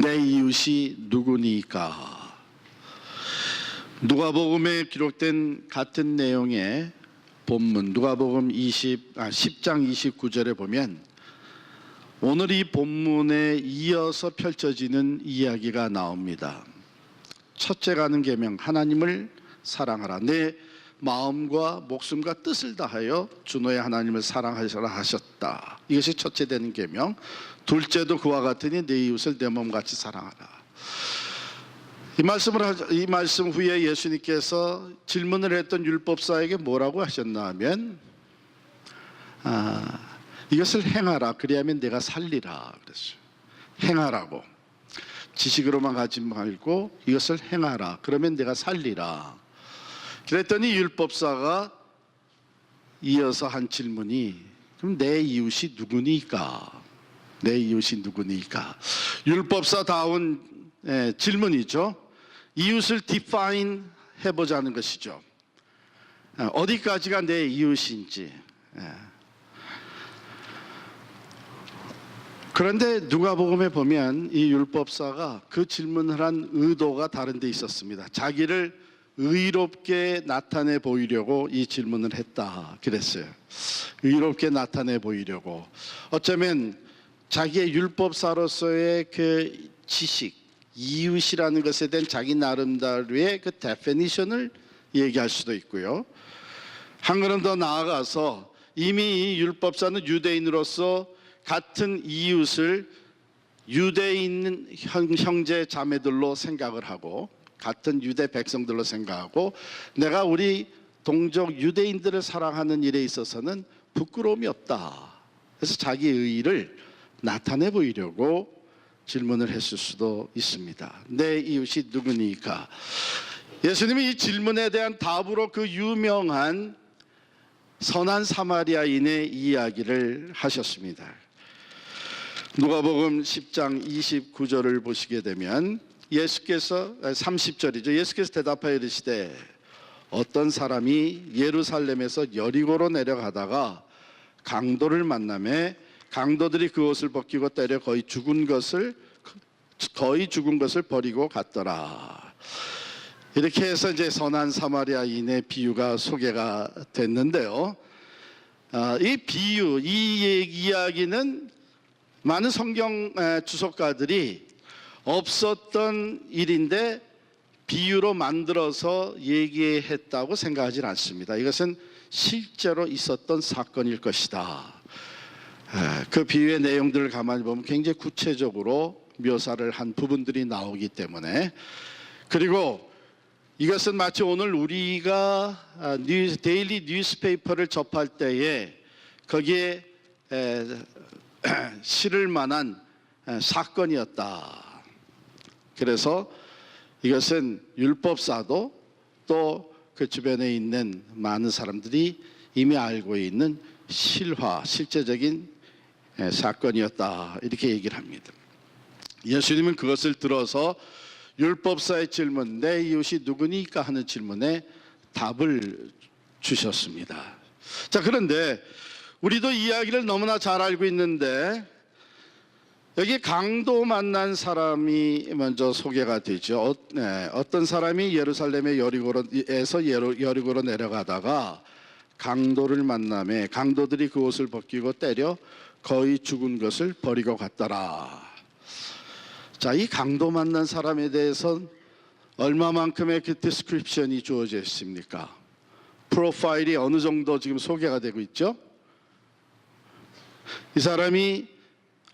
내 이웃이 누구니까? 누가복음에 기록된 같은 내용의 본문 누가복음 10장 29절에 보면 오늘 이 본문에 이어서 펼쳐지는 이야기가 나옵니다. 첫째 가는 계명, 하나님을 사랑하라. 내 마음과 목숨과 뜻을 다하여 주 너의 하나님을 사랑하시라 하셨다. 이것이 첫째 되는 계명. 둘째도 그와 같으니 내 이웃을 내 몸같이 사랑하라. 이 말씀 후에 예수님께서 질문을 했던 율법사에게 뭐라고 하셨나 하면 이것을 행하라. 그리하면 내가 살리라 그랬어요. 행하라고. 지식으로만 가지 말고 이것을 행하라. 그러면 내가 살리라. 그랬더니 율법사가 이어서 한 질문이 그럼 내 이웃이 누구니까? 내 이웃이 누구니까? 율법사다운 질문이죠. 이웃을 define 해보자는 것이죠. 어디까지가 내 이웃인지. 그런데 누가복음에 보면 이 율법사가 그 질문을 한 의도가 다른 데 있었습니다. 자기를 의롭게 나타내 보이려고 이 질문을 했다 그랬어요. 의롭게 나타내 보이려고. 어쩌면 자기의 율법사로서의 그 지식, 이웃이라는 것에 대한 자기 나름대로의 그 데피니션을 얘기할 수도 있고요. 한 걸음 더 나아가서 이미 이 율법사는 유대인으로서 같은 이웃을 유대인 형제 자매들로 생각을 하고 같은 유대 백성들로 생각하고 내가 우리 동족 유대인들을 사랑하는 일에 있어서는 부끄러움이 없다. 그래서 자기의 의의를 나타내 보이려고 질문을 했을 수도 있습니다. 내 이웃이 누구니까? 예수님이 이 질문에 대한 답으로 그 유명한 선한 사마리아인의 이야기를 하셨습니다. 누가복음 10장 29절을 보시게 되면 예수께서 30절이죠. 예수께서 대답하여 이르시되 어떤 사람이 예루살렘에서 여리고로 내려가다가 강도를 만나매 강도들이 그 옷을 벗기고 때려 거의 죽은 것을 버리고 갔더라. 이렇게 해서 이제 선한 사마리아인의 비유가 소개가 됐는데요. 이 비유, 이 이야기는 많은 성경 주석가들이 없었던 일인데 비유로 만들어서 얘기했다고 생각하지 않습니다. 이것은 실제로 있었던 사건일 것이다. 그 비유의 내용들을 가만히 보면 굉장히 구체적으로 묘사를 한 부분들이 나오기 때문에 그리고 이것은 마치 오늘 우리가 데일리 뉴스페이퍼를 접할 때에 거기에 실을 만한 사건이었다. 그래서 이것은 율법사도 또 그 주변에 있는 많은 사람들이 이미 알고 있는 실제적인 사건이었다. 이렇게 얘기를 합니다. 예수님은 그것을 들어서 율법사의 질문, 내 이웃이 누구니까 하는 질문에 답을 주셨습니다. 자, 그런데 우리도 이야기를 너무나 잘 알고 있는데 여기 강도 만난 사람이 먼저 소개가 되죠. 어떤 사람이 예루살렘의 여리고로 내려가다가 강도를 만나매 강도들이 그 옷을 벗기고 때려 거의 죽은 것을 버리고 갔더라. 자, 이 강도 만난 사람에 대해서 얼마만큼의 그 디스크립션이 주어져 있습니까? 프로파일이 어느 정도 지금 소개가 되고 있죠? 이 사람이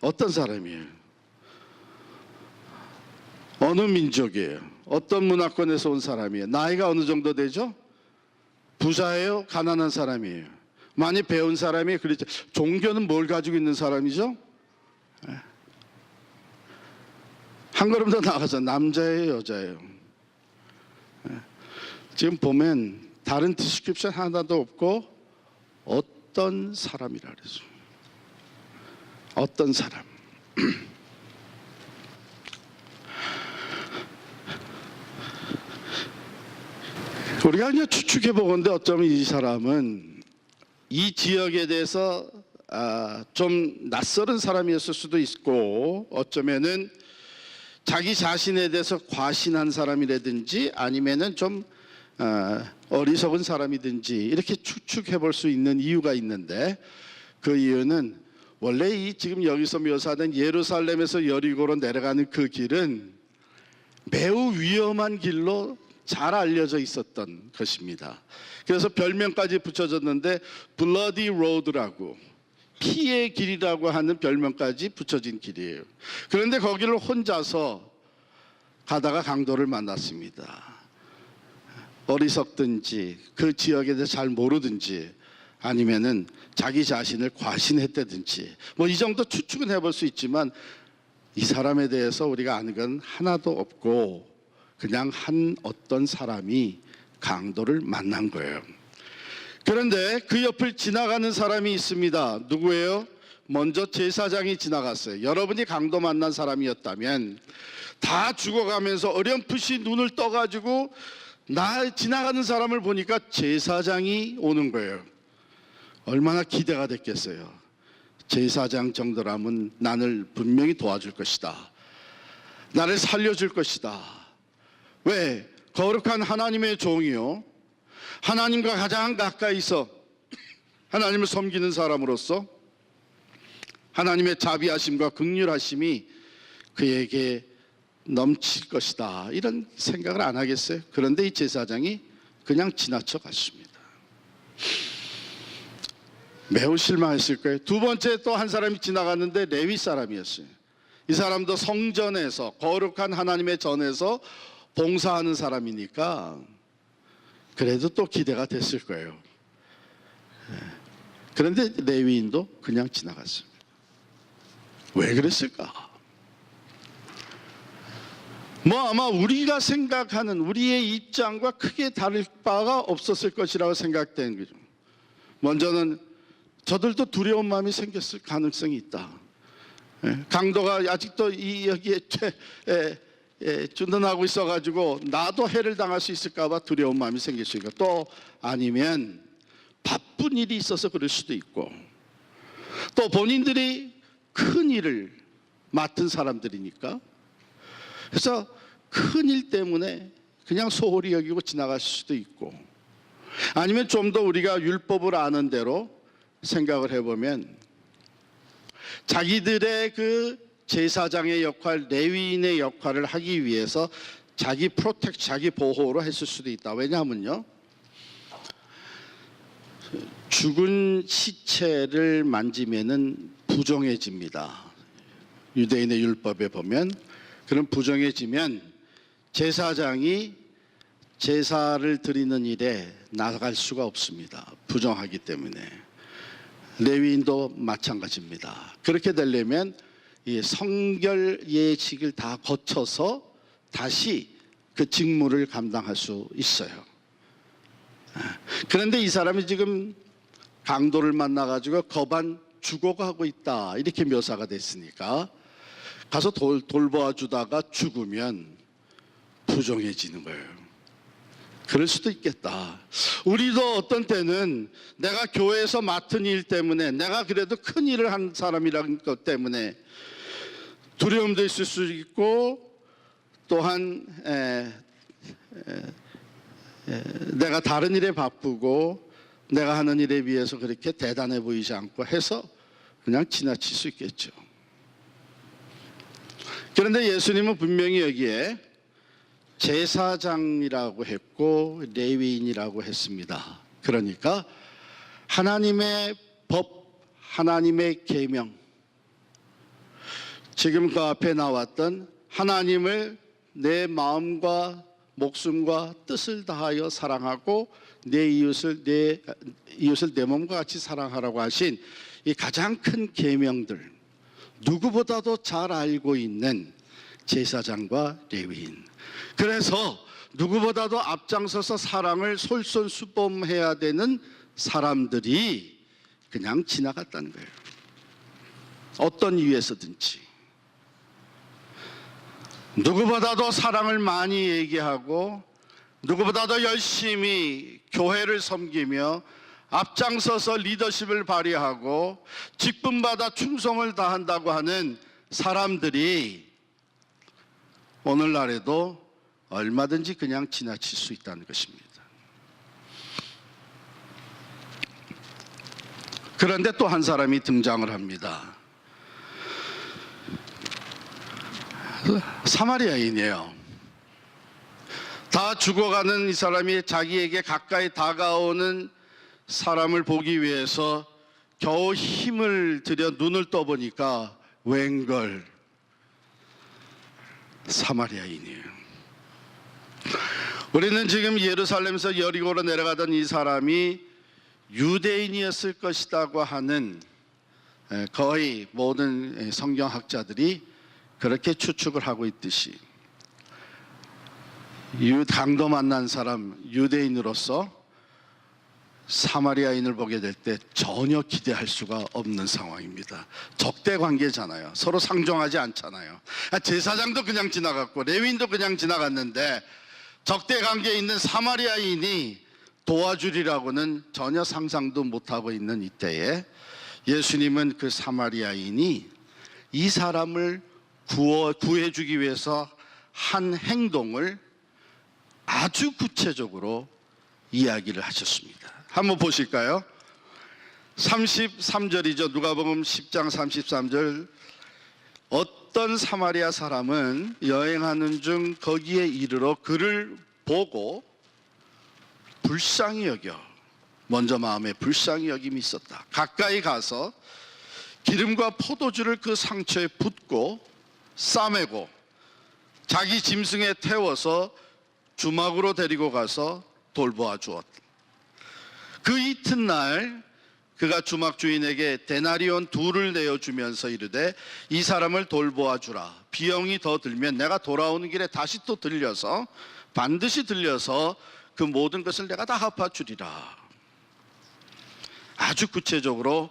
어떤 사람이에요? 어느 민족이에요? 어떤 문화권에서 온 사람이에요? 나이가 어느 정도 되죠? 부자예요? 가난한 사람이에요? 많이 배운 사람이에요? 그렇죠. 종교는 뭘 가지고 있는 사람이죠? 한 걸음 더 나가서 남자예요? 여자예요? 지금 보면 다른 디스크립션 하나도 없고 어떤 사람이라 그랬어요. 어떤 사람. 우리가 그냥 추측해 보건데 어쩌면 이 사람은 이 지역에 대해서 좀 낯설은 사람이었을 수도 있고 어쩌면은 자기 자신에 대해서 과신한 사람이라든지 아니면은 좀 어리석은 사람이든지 이렇게 추측해 볼 수 있는 이유가 있는데, 그 이유는 원래 이 지금 여기서 묘사된 예루살렘에서 여리고로 내려가는 그 길은 매우 위험한 길로 잘 알려져 있었던 것입니다. 그래서 별명까지 붙여졌는데 블러디 로드라고, 피의 길이라고 하는 별명까지 붙여진 길이에요. 그런데 거기를 혼자서 가다가 강도를 만났습니다. 어리석든지 그 지역에 대해서 잘 모르든지 아니면은 자기 자신을 과신했다든지 뭐 이 정도 추측은 해볼 수 있지만, 이 사람에 대해서 우리가 아는 건 하나도 없고 그냥 한 어떤 사람이 강도를 만난 거예요. 그런데 그 옆을 지나가는 사람이 있습니다. 누구예요? 먼저 제사장이 지나갔어요. 여러분이 강도 만난 사람이었다면 다 죽어가면서 어렴풋이 눈을 떠가지고 나 지나가는 사람을 보니까 제사장이 오는 거예요. 얼마나 기대가 됐겠어요. 제사장 정도라면 나를 분명히 도와줄 것이다. 나를 살려줄 것이다. 왜? 거룩한 하나님의 종이요, 하나님과 가장 가까이서 하나님을 섬기는 사람으로서 하나님의 자비하심과 긍휼하심이 그에게 넘칠 것이다, 이런 생각을 안 하겠어요? 그런데 이 제사장이 그냥 지나쳐 갔습니다. 매우 실망했을 거예요. 두 번째 또 한 사람이 지나갔는데 레위 사람이었어요. 이 사람도 성전에서, 거룩한 하나님의 전에서 봉사하는 사람이니까 그래도 또 기대가 됐을 거예요. 그런데 레위인도 그냥 지나갔습니다. 왜 그랬을까? 뭐 아마 우리가 생각하는 우리의 입장과 크게 다를 바가 없었을 것이라고 생각되는 거죠. 먼저는 저들도 두려운 마음이 생겼을 가능성이 있다. 강도가 아직도 여기에 주둔하고 있어가지고 나도 해를 당할 수 있을까 봐 두려운 마음이 생길 수 있고, 또 아니면 바쁜 일이 있어서 그럴 수도 있고, 또 본인들이 큰 일을 맡은 사람들이니까, 그래서 큰 일 때문에 그냥 소홀히 여기고 지나갈 수도 있고, 아니면 좀 더 우리가 율법을 아는 대로 생각을 해보면 자기들의 그 제사장의 역할, 레위인의 역할을 하기 위해서 자기 자기 보호로 했을 수도 있다. 왜냐하면요, 죽은 시체를 만지면은 부정해집니다. 유대인의 율법에 보면 그런 부정해지면 제사장이 제사를 드리는 일에 나갈 수가 없습니다. 부정하기 때문에. 레위인도 마찬가지입니다. 그렇게 되려면 이 성결 예식을 다 거쳐서 다시 그 직무를 감당할 수 있어요. 그런데 이 사람이 지금 강도를 만나가지고 거반 죽어가고 있다, 이렇게 묘사가 됐으니까 가서 돌봐주다가 죽으면 부정해지는 거예요. 그럴 수도 있겠다. 우리도 어떤 때는 내가 교회에서 맡은 일 때문에, 내가 그래도 큰 일을 한 사람이라는 것 때문에 두려움도 있을 수 있고, 또한 내가 다른 일에 바쁘고 내가 하는 일에 비해서 그렇게 대단해 보이지 않고 해서 그냥 지나칠 수 있겠죠. 그런데 예수님은 분명히 여기에 제사장이라고 했고 레위인이라고 했습니다. 그러니까 하나님의 법, 하나님의 계명, 지금 그 앞에 나왔던 하나님을 내 마음과 목숨과 뜻을 다하여 사랑하고 내 이웃을 내 몸과 같이 사랑하라고 하신 이 가장 큰 계명들, 누구보다도 잘 알고 있는 제사장과 레위인, 그래서 누구보다도 앞장서서 사랑을 솔선수범해야 되는 사람들이 그냥 지나갔다는 거예요. 어떤 이유에서든지. 누구보다도 사랑을 많이 얘기하고 누구보다도 열심히 교회를 섬기며 앞장서서 리더십을 발휘하고 직분받아 충성을 다한다고 하는 사람들이 오늘날에도 얼마든지 그냥 지나칠 수 있다는 것입니다. 그런데 또 한 사람이 등장을 합니다. 사마리아인이에요. 다 죽어가는 이 사람이 자기에게 가까이 다가오는 사람을 보기 위해서 겨우 힘을 들여 눈을 떠보니까 웬걸 사마리아인이에요. 우리는 지금 예루살렘에서 여리고로 내려가던 이 사람이 유대인이었을 것이라고 하는 거의 모든 성경학자들이 그렇게 추측을 하고 있듯이 강도 만난 사람 유대인으로서 사마리아인을 보게 될 때 전혀 기대할 수가 없는 상황입니다. 적대 관계잖아요. 서로 상종하지 않잖아요. 제사장도 그냥 지나갔고 레위인도 그냥 지나갔는데 적대 관계에 있는 사마리아인이 도와주리라고는 전혀 상상도 못하고 있는 이때에 예수님은 그 사마리아인이 이 사람을 구해주기 위해서 한 행동을 아주 구체적으로 이야기를 하셨습니다. 한번 보실까요? 33절이죠. 누가복음 10장 33절. 어떤 사마리아 사람은 여행하는 중 거기에 이르러 그를 보고 불쌍히 여겨, 먼저 마음에 불쌍히 여김이 있었다. 가까이 가서 기름과 포도주를 그 상처에 붓고 싸매고 자기 짐승에 태워서 주막으로 데리고 가서 돌보아 주었다. 그 이튿날 그가 주막 주인에게 데나리온 2를 내어주면서 이르되 이 사람을 돌보아 주라. 비용이 더 들면 내가 돌아오는 길에 다시 또 들려서 반드시 들려서 그 모든 것을 내가 다 갚아주리라. 아주 구체적으로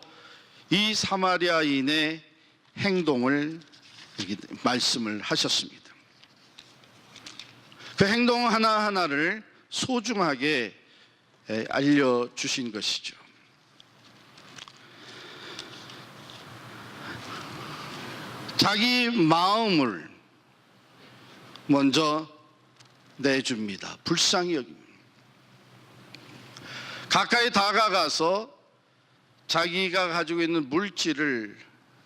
이 사마리아인의 행동을 말씀을 하셨습니다. 그 행동 하나하나를 소중하게 알려주신 것이죠. 자기 마음을 먼저 내줍니다. 불쌍히 여깁니다. 가까이 다가가서 자기가 가지고 있는 물질을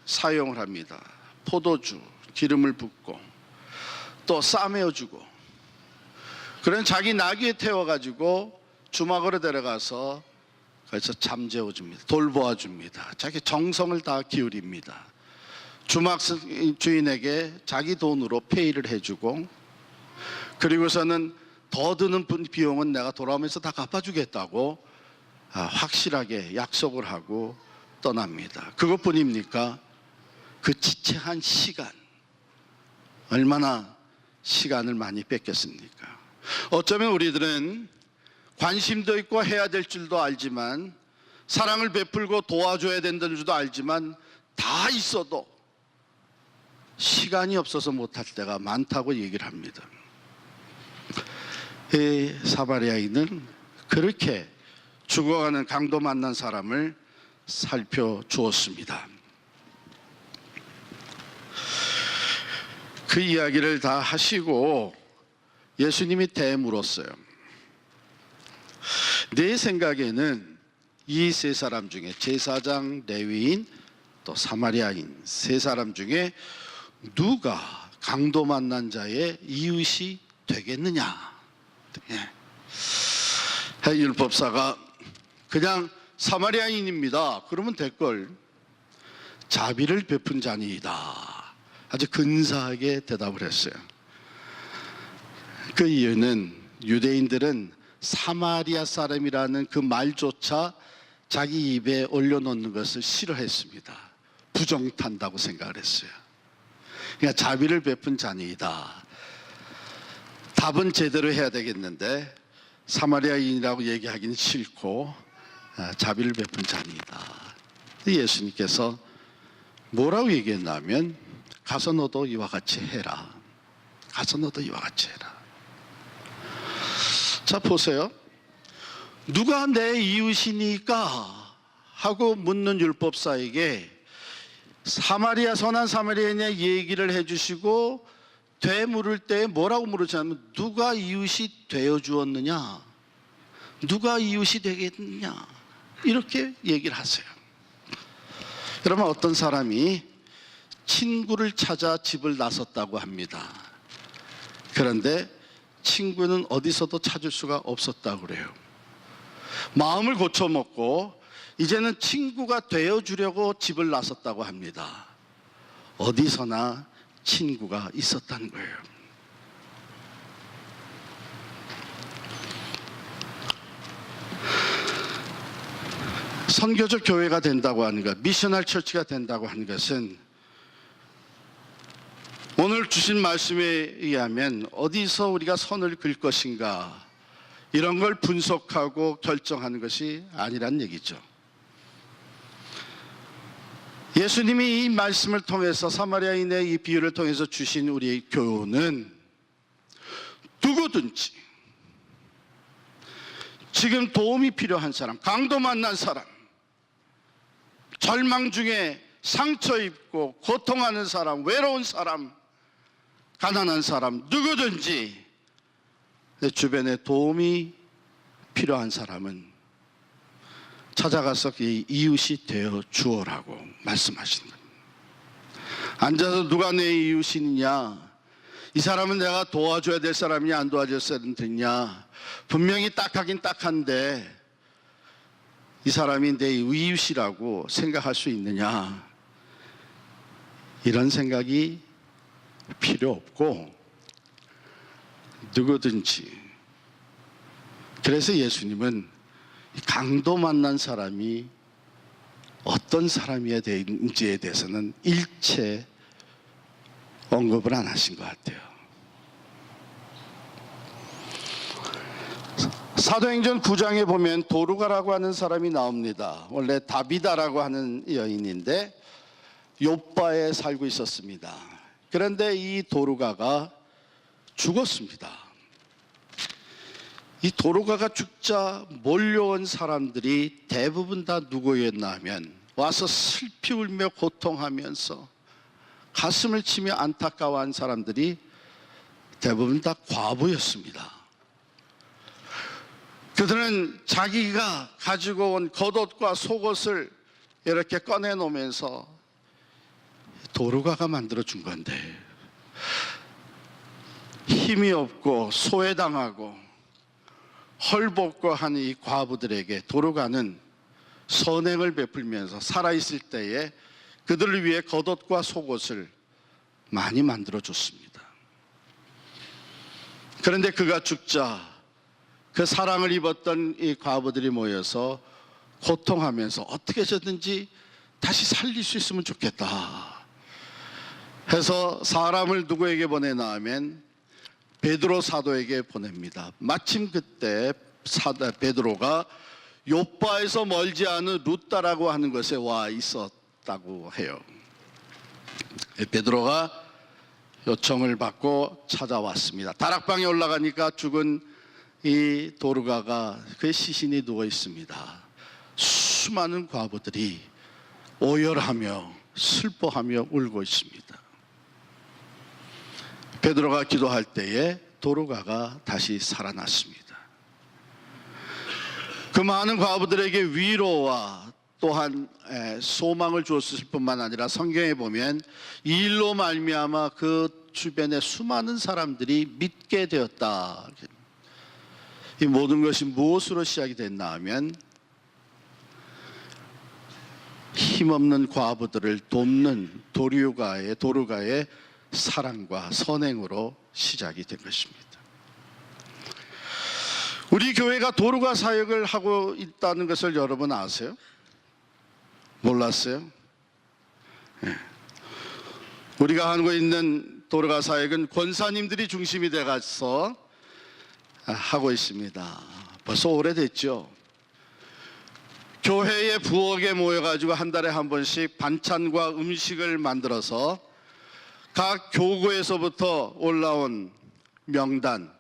사용을 합니다. 포도주, 기름을 붓고 또 싸매어주고, 그런 자기 나귀에 태워가지고 주막으로 데려가서 거기서 잠재워줍니다. 돌보아줍니다. 자기 정성을 다 기울입니다. 주막 주인에게 자기 돈으로 페이를 해주고, 그리고서는 더 드는 비용은 내가 돌아오면서 다 갚아주겠다고 확실하게 약속을 하고 떠납니다. 그것뿐입니까? 그 지체한 시간, 얼마나 시간을 많이 뺏겼습니까? 어쩌면 우리들은 관심도 있고 해야 될 줄도 알지만, 사랑을 베풀고 도와줘야 된다는 줄도 알지만, 다 있어도 시간이 없어서 못할 때가 많다고 얘기를 합니다. 이 사마리아인은 그렇게 죽어가는 강도 만난 사람을 살펴주었습니다. 그 이야기를 다 하시고 예수님이 대물었어요. 내 생각에는 이 세 사람 중에 제사장, 레위인, 또 사마리아인 세 사람 중에 누가 강도 만난 자의 이웃이 되겠느냐? 율법사가 그냥 사마리아인입니다. 그러면 될걸. 자비를 베푼 자니이다. 아주 근사하게 대답을 했어요. 그 이유는 유대인들은 사마리아 사람이라는 그 말조차 자기 입에 올려놓는 것을 싫어했습니다. 부정탄다고 생각을 했어요. 그러니까 자비를 베푼 자니이다. 답은 제대로 해야 되겠는데 사마리아인이라고 얘기하기는 싫고 자비를 베푼 자니이다. 예수님께서 뭐라고 얘기했냐면, 가서 너도 이와 같이 해라. 가서 너도 이와 같이 해라. 자, 보세요. 누가 내 이웃이니까 하고 묻는 율법사에게 선한 사마리아인의 얘기를 해주시고 되 물을 때 뭐라고 물으냐면 누가 이웃이 되어 주었느냐, 누가 이웃이 되겠느냐, 이렇게 얘기를 하세요. 그러면 어떤 사람이 친구를 찾아 집을 나섰다고 합니다. 그런데 친구는 어디서도 찾을 수가 없었다고 그래요. 마음을 고쳐먹고 이제는 친구가 되어주려고 집을 나섰다고 합니다. 어디서나 친구가 있었다는 거예요. 선교적 교회가 된다고 하는 것, 미셔널 처치가 된다고 하는 것은 오늘 주신 말씀에 의하면 어디서 우리가 선을 그을 것인가, 이런 걸 분석하고 결정하는 것이 아니란 얘기죠. 예수님이 이 말씀을 통해서, 사마리아인의 이 비유를 통해서 주신 우리의 교훈은 누구든지 지금 도움이 필요한 사람, 강도 만난 사람, 절망 중에 상처 입고 고통하는 사람, 외로운 사람, 가난한 사람, 누구든지 내 주변에 도움이 필요한 사람은 찾아가서 이 이웃이 되어 주어라고 말씀하시는 겁니다. 앉아서 누가 내 이웃이냐, 이 사람은 내가 도와줘야 될 사람이냐 안 도와줘야 되느냐, 분명히 딱하긴 딱한데 이 사람이 내 이웃이라고 생각할 수 있느냐, 이런 생각이 필요 없고 누구든지. 그래서 예수님은 강도 만난 사람이 어떤 사람이어야 되는지에 대해서는 일체 언급을 안 하신 것 같아요. 사도행전 9장에 보면 도루가라고 하는 사람이 나옵니다. 원래 다비다라고 하는 여인인데 욥바에 살고 있었습니다. 그런데 이 도루가가 죽었습니다. 이 도루가가 죽자 몰려온 사람들이 대부분 다 누구였나 하면, 와서 슬피 울며 고통하면서 가슴을 치며 안타까워한 사람들이 대부분 다 과부였습니다. 그들은 자기가 가지고 온 겉옷과 속옷을 이렇게 꺼내놓으면서 도루가가 만들어준 건데, 힘이 없고 소외당하고 헐벗고 한 이 과부들에게 도루가는 선행을 베풀면서 살아있을 때에 그들을 위해 겉옷과 속옷을 많이 만들어줬습니다. 그런데 그가 죽자 그 사랑을 입었던 이 과부들이 모여서 고통하면서 어떻게 해서든지 다시 살릴 수 있으면 좋겠다 해서 사람을 누구에게 보내나 하면 베드로 사도에게 보냅니다. 마침 그때 베드로가 욥바에서 멀지 않은 루다라고 하는 곳에 와 있었다고 해요. 베드로가 요청을 받고 찾아왔습니다. 다락방에 올라가니까 죽은 이 도루가가 그의 시신이 누워 있습니다. 수많은 과부들이 오열하며 슬퍼하며 울고 있습니다. 베드로가 기도할 때에 도루가가 다시 살아났습니다. 그 많은 과부들에게 위로와 또한 소망을 주었을 뿐만 아니라 성경에 보면 이 일로 말미암아 그 주변의 수많은 사람들이 믿게 되었다. 이 모든 것이 무엇으로 시작이 됐나 하면 힘없는 과부들을 돕는 도루가의 사랑과 선행으로 시작이 된 것입니다. 우리 교회가 도루가 사역을 하고 있다는 것을 여러분 아세요? 몰랐어요? 네. 우리가 하고 있는 도루가 사역은 권사님들이 중심이 돼가서 하고 있습니다. 벌써 오래됐죠. 교회의 부엌에 모여가지고 한 달에 한 번씩 반찬과 음식을 만들어서 각 교구에서부터 올라온 명단,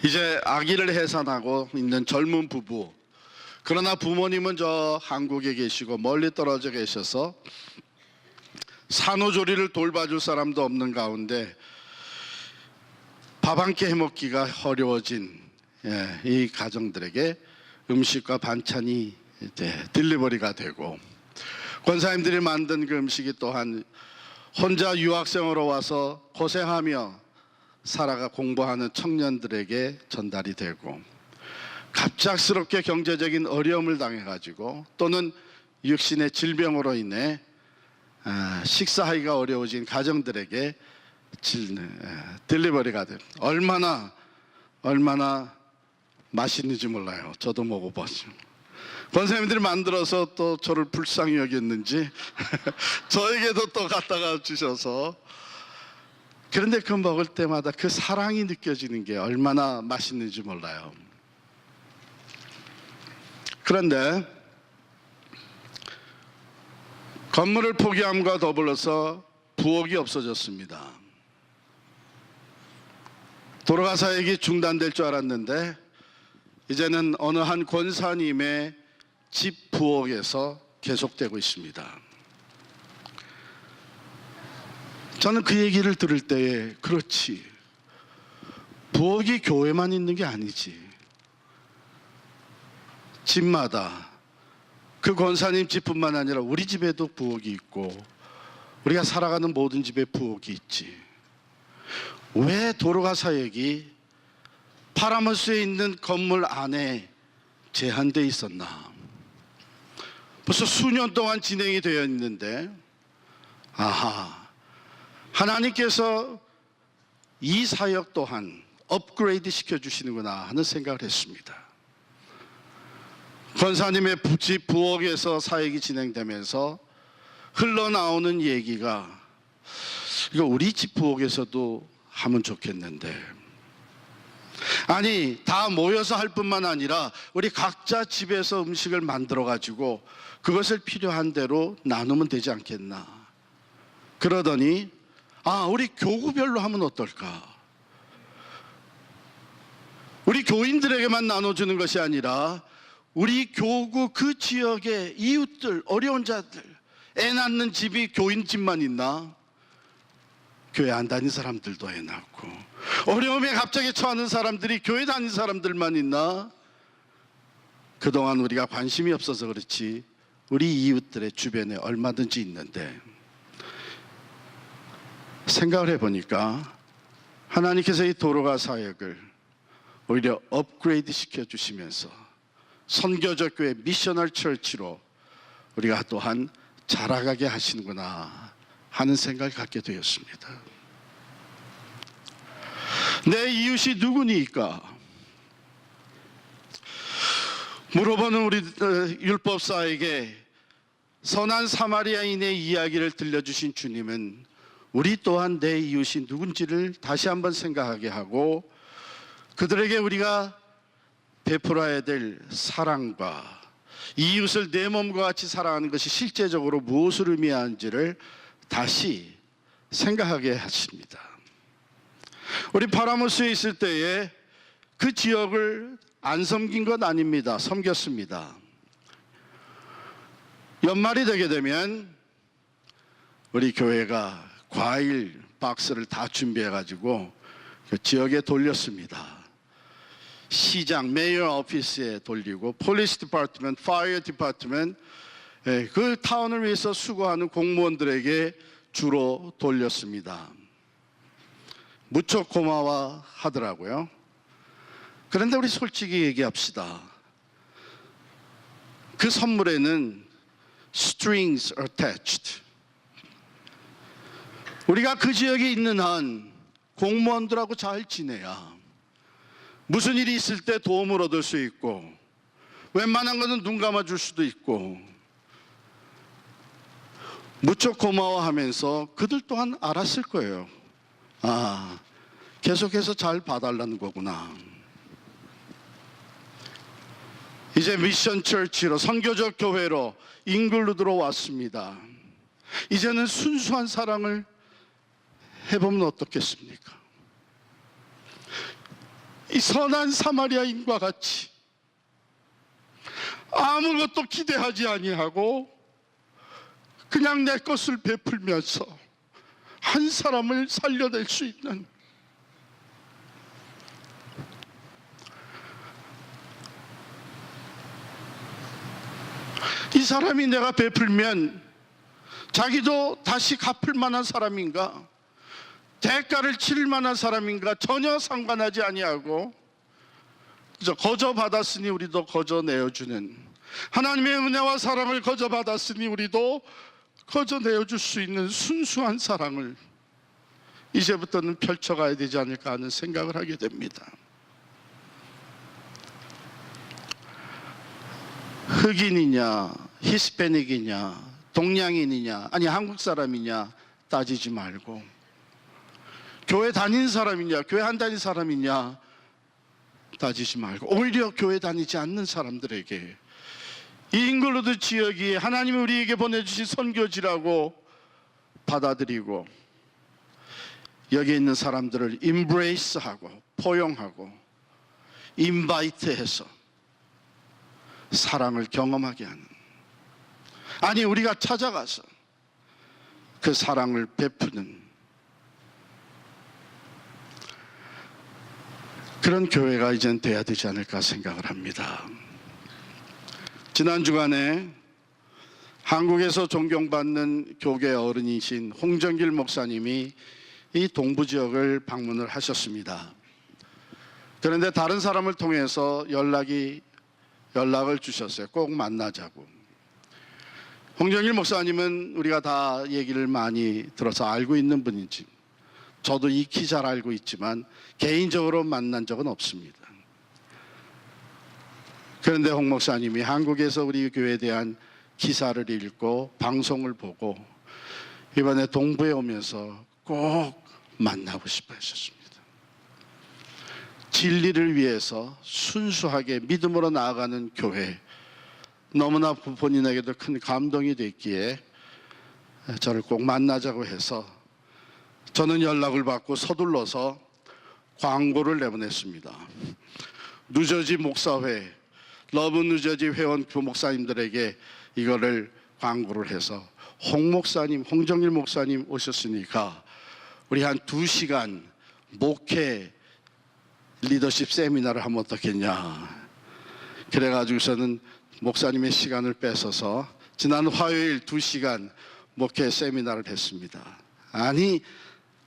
이제 아기를 해산하고 있는 젊은 부부, 그러나 부모님은 저 한국에 계시고 멀리 떨어져 계셔서 산후조리를 돌봐줄 사람도 없는 가운데 밥 한 끼 해먹기가 어려워진 이 가정들에게 음식과 반찬이 이제 딜리버리가 되고, 권사님들이 만든 그 음식이 또한 혼자 유학생으로 와서 고생하며 살아가 공부하는 청년들에게 전달이 되고, 갑작스럽게 경제적인 어려움을 당해가지고 또는 육신의 질병으로 인해 식사하기가 어려워진 가정들에게 딜리버리가 됩니다. 얼마나 맛있는지 몰라요. 저도 먹어봤죠. 권사님들이 만들어서 또 저를 불쌍히 여겼는지 저에게도 또 갖다가 주셔서, 그런데 그 먹을 때마다 그 사랑이 느껴지는 게 얼마나 맛있는지 몰라요. 그런데 건물을 포기함과 더불어서 부엌이 없어졌습니다. 도로가 사역이 중단될 줄 알았는데 이제는 어느 한 권사님의 집 부엌에서 계속되고 있습니다. 저는 그 얘기를 들을 때에, 그렇지, 부엌이 교회만 있는 게 아니지. 집마다, 그 권사님 집뿐만 아니라 우리 집에도 부엌이 있고 우리가 살아가는 모든 집에 부엌이 있지. 왜 도로가 사역이 파라모스에 있는 건물 안에 제한되어 있었나? 벌써 수년 동안 진행이 되어 있는데, 아하, 하나님께서 이 사역 또한 업그레이드 시켜주시는구나 하는 생각을 했습니다. 권사님의 집 부엌에서 사역이 진행되면서 흘러나오는 얘기가, 이거 우리 집 부엌에서도 하면 좋겠는데, 아니 다 모여서 할 뿐만 아니라 우리 각자 집에서 음식을 만들어 가지고 그것을 필요한 대로 나누면 되지 않겠나. 그러더니 우리 교구별로 하면 어떨까? 우리 교인들에게만 나눠주는 것이 아니라 우리 교구 그 지역의 이웃들, 어려운 자들, 애 낳는 집이 교인 집만 있나? 교회 안 다닌 사람들도 애 낳고, 어려움에 갑자기 처하는 사람들이 교회 다닌 사람들만 있나? 그동안 우리가 관심이 없어서 그렇지 우리 이웃들의 주변에 얼마든지 있는데, 생각을 해보니까 하나님께서 이 도로가 사역을 오히려 업그레이드 시켜주시면서 선교적 교회 미셔널 처치로 우리가 또한 자라가게 하시는구나 하는 생각을 갖게 되었습니다. 내 이웃이 누구니까? 물어보는 우리 율법사에게 선한 사마리아인의 이야기를 들려주신 주님은 우리 또한 내 이웃이 누군지를 다시 한번 생각하게 하고, 그들에게 우리가 베풀어야 될 사랑과 이웃을 내 몸과 같이 사랑하는 것이 실제적으로 무엇을 의미하는지를 다시 생각하게 하십니다. 우리 파라모스에 있을 때에 그 지역을 안 섬긴 것 아닙니다. 섬겼습니다. 연말이 되게 되면 우리 교회가 과일 박스를 다 준비해 가지고 그 지역에 돌렸습니다. 시장, 메이어 오피스에 돌리고, 폴리스 디파트먼트, 파이어 디파트먼트, 그 타운을 위해서 수고하는 공무원들에게 주로 돌렸습니다. 무척 고마워하더라고요. 그런데 우리 솔직히 얘기합시다. 그 선물에는 strings attached. 우리가 그 지역에 있는 한 공무원들하고 잘 지내야 무슨 일이 있을 때 도움을 얻을 수 있고, 웬만한 것은 눈 감아줄 수도 있고, 무척 고마워하면서 그들 또한 알았을 거예요. 계속해서 잘 봐달라는 거구나. 이제 미션 처치로, 선교적 교회로 잉글로 들어왔습니다. 이제는 순수한 사랑을 해보면 어떻겠습니까? 이 선한 사마리아인과 같이 아무것도 기대하지 아니하고 그냥 내 것을 베풀면서 한 사람을 살려낼 수 있는, 이 사람이 내가 베풀면 자기도 다시 갚을 만한 사람인가, 대가를 치를 만한 사람인가 전혀 상관하지 아니하고 거저 받았으니 우리도 거저 내어주는, 하나님의 은혜와 사랑을 거저 받았으니 우리도 거저 내어줄 수 있는 순수한 사랑을 이제부터는 펼쳐가야 되지 않을까 하는 생각을 하게 됩니다. 흑인이냐 히스패닉이냐 동양인이냐 아니 한국 사람이냐 따지지 말고, 교회 다닌 사람이냐 교회 안 다닌 사람이냐 따지지 말고, 오히려 교회 다니지 않는 사람들에게 이 잉글로드 지역이 하나님이 우리에게 보내주신 선교지라고 받아들이고 여기 있는 사람들을 임브레이스하고 포용하고 인바이트해서 사랑을 경험하게 하는, 아니 우리가 찾아가서 그 사랑을 베푸는 그런 교회가 이젠 돼야 되지 않을까 생각을 합니다. 지난 주간에 한국에서 존경받는 교계 어른이신 홍정길 목사님이 이 동부 지역을 방문을 하셨습니다. 그런데 다른 사람을 통해서 연락을 주셨어요. 꼭 만나자고. 홍정길 목사님은 우리가 다 얘기를 많이 들어서 알고 있는 분인지, 저도 익히 잘 알고 있지만 개인적으로 만난 적은 없습니다. 그런데 홍 목사님이 한국에서 우리 교회에 대한 기사를 읽고 방송을 보고 이번에 동부에 오면서 꼭 만나고 싶어 하셨습니다. 진리를 위해서 순수하게 믿음으로 나아가는 교회, 너무나 본인에게도 큰 감동이 됐기에 저를 꼭 만나자고 해서 저는 연락을 받고 서둘러서 광고를 내보냈습니다. 뉴저지 목사회, 러브 뉴저지 회원 교목사님들에게 이거를 광고를 해서 홍 목사님, 홍정일 목사님 오셨으니까 우리 한 2시간 목회 리더십 세미나를 하면 어떻겠냐. 그래가지고서는 목사님의 시간을 뺏어서 지난 화요일 2시간 목회 세미나를 했습니다. 아니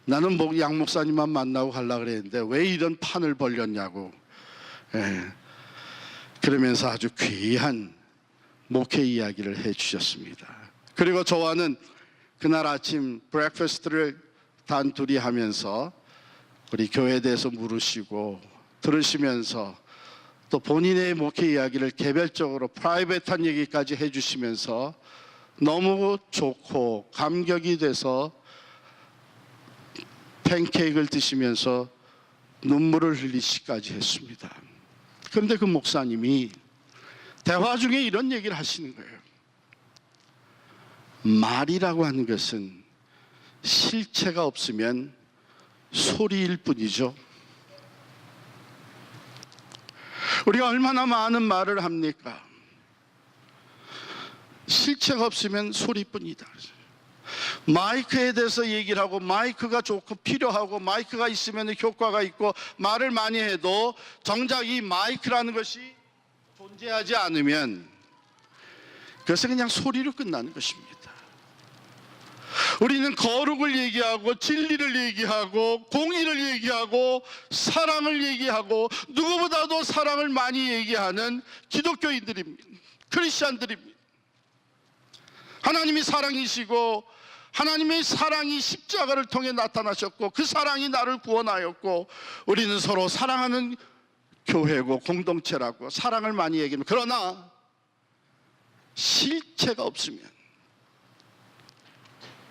나는 양 목사님만 만나고 가려고 그랬는데 왜 이런 판을 벌렸냐고. 그러면서 아주 귀한 목회 이야기를 해주셨습니다. 그리고 저와는 그날 아침 브렉퍼스트를 단둘이 하면서 우리 교회에 대해서 물으시고 들으시면서 또 본인의 목회 이야기를 개별적으로 프라이빗한 얘기까지 해주시면서 너무 좋고 감격이 돼서 팬케이크를 드시면서 눈물을 흘리시까지 했습니다. 그런데 그 목사님이 대화 중에 이런 얘기를 하시는 거예요. 말이라고 하는 것은 실체가 없으면 소리일 뿐이죠. 우리가 얼마나 많은 말을 합니까? 실체가 없으면 소리뿐이다. 마이크에 대해서 얘기를 하고 마이크가 좋고 필요하고 마이크가 있으면 효과가 있고 말을 많이 해도 정작 이 마이크라는 것이 존재하지 않으면 그것은 그냥 소리로 끝나는 것입니다. 우리는 거룩을 얘기하고 진리를 얘기하고 공의를 얘기하고 사랑을 얘기하고 누구보다도 사랑을 많이 얘기하는 기독교인들입니다. 크리스찬들입니다. 하나님이 사랑이시고 하나님의 사랑이 십자가를 통해 나타나셨고 그 사랑이 나를 구원하였고 우리는 서로 사랑하는 교회고 공동체라고 사랑을 많이 얘기합니다. 그러나 실체가 없으면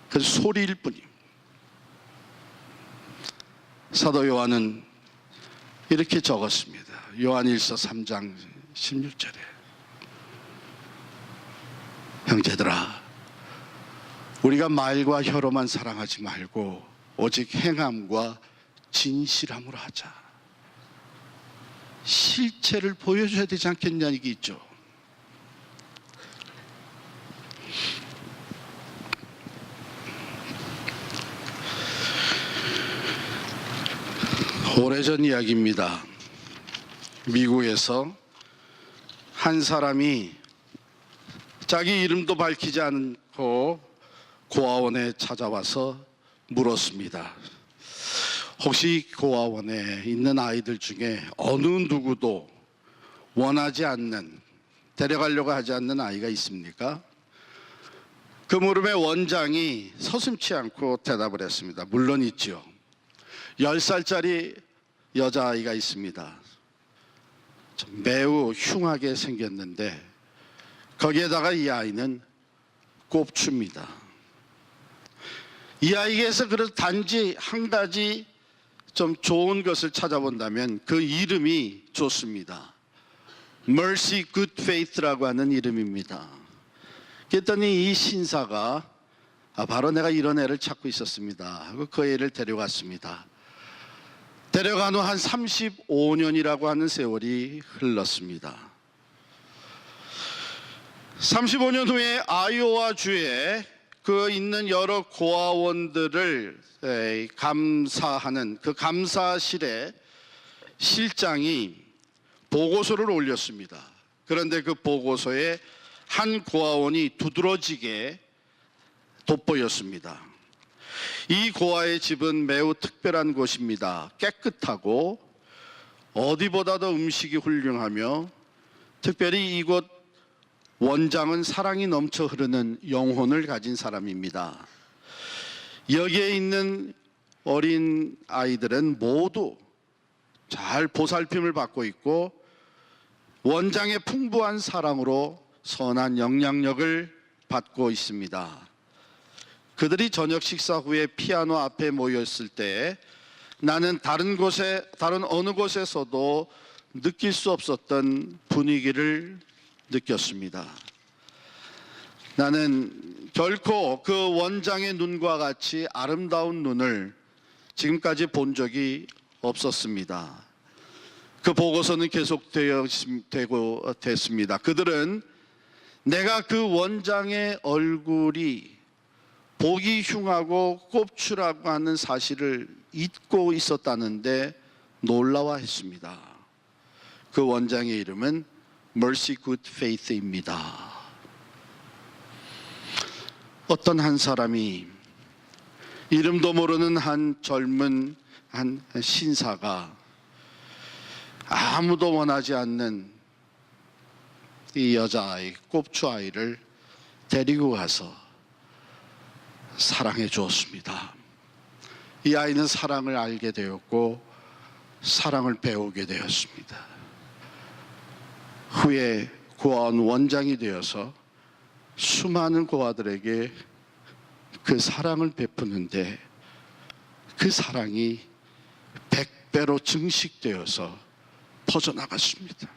그 소리일 뿐입니다. 사도 요한은 이렇게 적었습니다. 요한일서 3장 16절에 형제들아 우리가 말과 혀로만 사랑하지 말고 오직 행함과 진실함으로 하자. 실체를 보여줘야 되지 않겠냐 이게 있죠. 오래전 이야기입니다. 미국에서 한 사람이 자기 이름도 밝히지 않고 고아원에 찾아와서 물었습니다. 혹시 고아원에 있는 아이들 중에 어느 누구도 원하지 않는, 데려가려고 하지 않는 아이가 있습니까? 그 물음에 원장이 서슴지 않고 대답을 했습니다. 물론 있죠. 10살짜리 여자아이가 있습니다. 매우 흉하게 생겼는데 거기에다가 이 아이는 꼽춥니다. 이 아이에게서 그래서 단지 한 가지 좀 좋은 것을 찾아본다면 그 이름이 좋습니다. Mercy Good Faith라고 하는 이름입니다. 그랬더니 이 신사가 바로 내가 이런 애를 찾고 있었습니다 하고 그 애를 데려갔습니다. 데려간 후 한 35년이라고 하는 세월이 흘렀습니다. 35년 후에 아이오와 주에 그 있는 여러 고아원들을 감사하는 그 감사실에 실장이 보고서를 올렸습니다. 그런데 그 보고서에 한 고아원이 두드러지게 돋보였습니다. 이 고아의 집은 매우 특별한 곳입니다. 깨끗하고 어디보다도 음식이 훌륭하며 특별히 이곳 원장은 사랑이 넘쳐 흐르는 영혼을 가진 사람입니다. 여기에 있는 어린 아이들은 모두 잘 보살핌을 받고 있고 원장의 풍부한 사랑으로 선한 영향력을 받고 있습니다. 그들이 저녁 식사 후에 피아노 앞에 모였을 때 나는 다른 어느 곳에서도 느낄 수 없었던 분위기를 느꼈습니다. 나는 결코 그 원장의 눈과 같이 아름다운 눈을 지금까지 본 적이 없었습니다. 그 보고서는 됐습니다. 그들은 내가 그 원장의 얼굴이 보기 흉하고 꼽추라고 하는 사실을 잊고 있었다는데 놀라워했습니다. 그 원장의 이름은 Mercy Good Faith입니다. 어떤 한 사람이 이름도 모르는 한 젊은 한 신사가 아무도 원하지 않는 이 여자아이, 꼽추아이를 데리고 가서 사랑해 주었습니다. 이 아이는 사랑을 알게 되었고 사랑을 배우게 되었습니다. 후에 고아원 원장이 되어서 수많은 고아들에게 그 사랑을 베푸는데 그 사랑이 100배로 증식되어서 퍼져나갔습니다.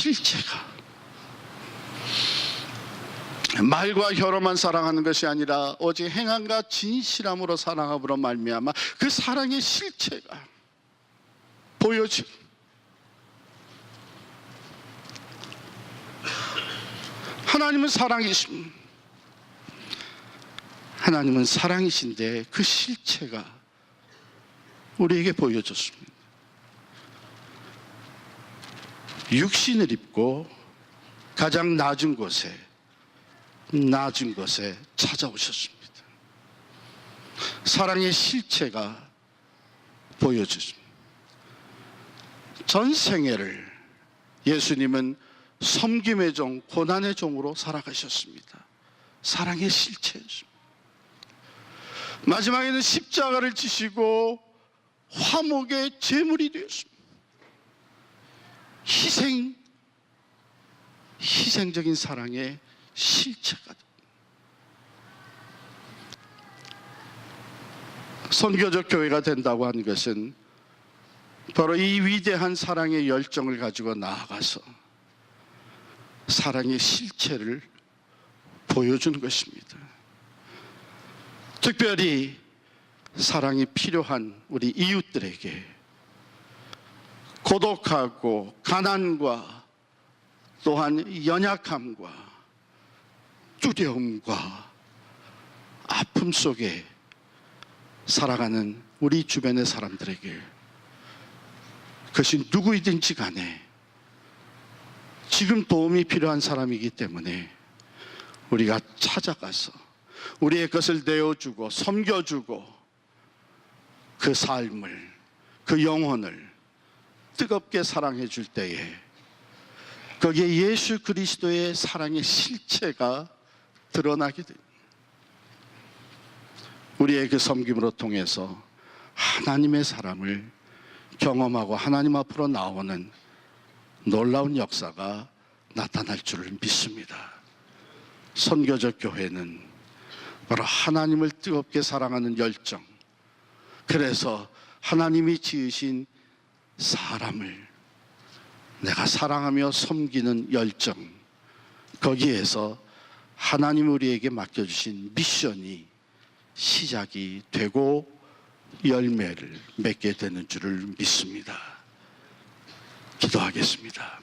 실체가 말과 혀로만 사랑하는 것이 아니라 오직 행함과 진실함으로 사랑함으로 말미암아 그 사랑의 실체가 보여져. 하나님은 사랑이십니다. 하나님은 사랑이신데 그 실체가 우리에게 보여졌습니다. 육신을 입고 가장 낮은 곳에 찾아오셨습니다. 사랑의 실체가 보여졌습니다. 전 생애를 예수님은 섬김의 종, 고난의 종으로 살아가셨습니다. 사랑의 실체였습니다. 마지막에는 십자가를 지시고 화목의 제물이 되었습니다. 희생적인 사랑의 실체가 선교적 교회가 된다고 하는 것은 바로 이 위대한 사랑의 열정을 가지고 나아가서 사랑의 실체를 보여주는 것입니다. 특별히 사랑이 필요한 우리 이웃들에게 고독하고 가난과 또한 연약함과 두려움과 아픔 속에 살아가는 우리 주변의 사람들에게, 그것이 누구이든지 간에 지금 도움이 필요한 사람이기 때문에 우리가 찾아가서 우리의 것을 내어주고 섬겨주고 그 삶을, 그 영혼을 뜨겁게 사랑해 줄 때에 거기에 예수 그리스도의 사랑의 실체가 드러나게 됩니다. 우리의 그 섬김으로 통해서 하나님의 사랑을 경험하고 하나님 앞으로 나오는 놀라운 역사가 나타날 줄을 믿습니다. 선교적 교회는 바로 하나님을 뜨겁게 사랑하는 열정, 그래서 하나님이 지으신 사람을 내가 사랑하며 섬기는 열정, 거기에서 하나님 우리에게 맡겨주신 미션이 시작이 되고 열매를 맺게 되는 줄을 믿습니다. 기도하겠습니다.